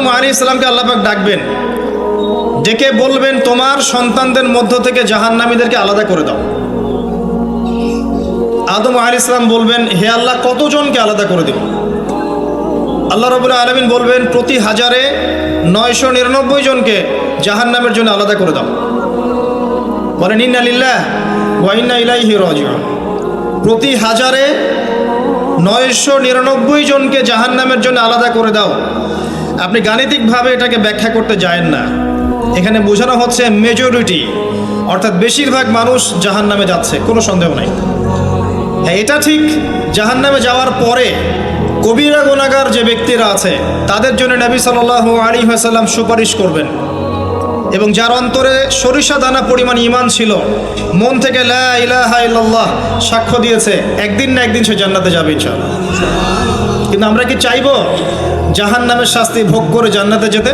আদম আলাইহিস সালামকে আল্লাহ পাক ডাকবেন, ডেকে বলবেন তোমার সন্তানদের মধ্য থেকে জাহান্নামীদেরকে আলাদা করে দাও। আদম আলাইহিস সালাম বলবেন, হে আল্লাহ, কতজনকে আলাদা করে দেব? আল্লাহ রাব্বুল আলামিন বলবেন, প্রতি হাজারে 999 জনকে জাহান্নামের জন্য আলাদা করে দাও। বলেন ইন্না লিল্লাহ ওয়া ইন্না ইলাইহি রাজিউন। প্রতি হাজারে 999 জনকে জাহান্নামের জন্য আলাদা করে দাও। আপনি গাণিতিকভাবে এটাকে ব্যাখ্যা করতে যায়েন না, এখানে বোঝানো হচ্ছে মেজরিটি, অর্থাৎ বেশিরভাগ মানুষ জাহান্নামে যাচ্ছে, কোনো সন্দেহ নাই। হ্যাঁ, এটা ঠিক, জাহান্নামে যাওয়ার পরে কবিরা গুনাহগার যে ব্যক্তিরা আছে তাদের জন্য নবী সাল্লাল্লাহু আলাইহি ওয়াসাল্লাম সুপারিশ করবেন, এবং যার অন্তরে সরিষা দানা পরিমাণ ঈমান ছিল, মন থেকে লা ইলাহা ইল্লাল্লাহ সাক্ষ্য দিয়েছে, একদিন না একদিন সে জান্নাতে যাবে ইনশাআল্লাহ। কিন্তু আমরা কি চাইবো জাহান্নামের শাস্তি ভোগ করে জান্নাতে যেতে?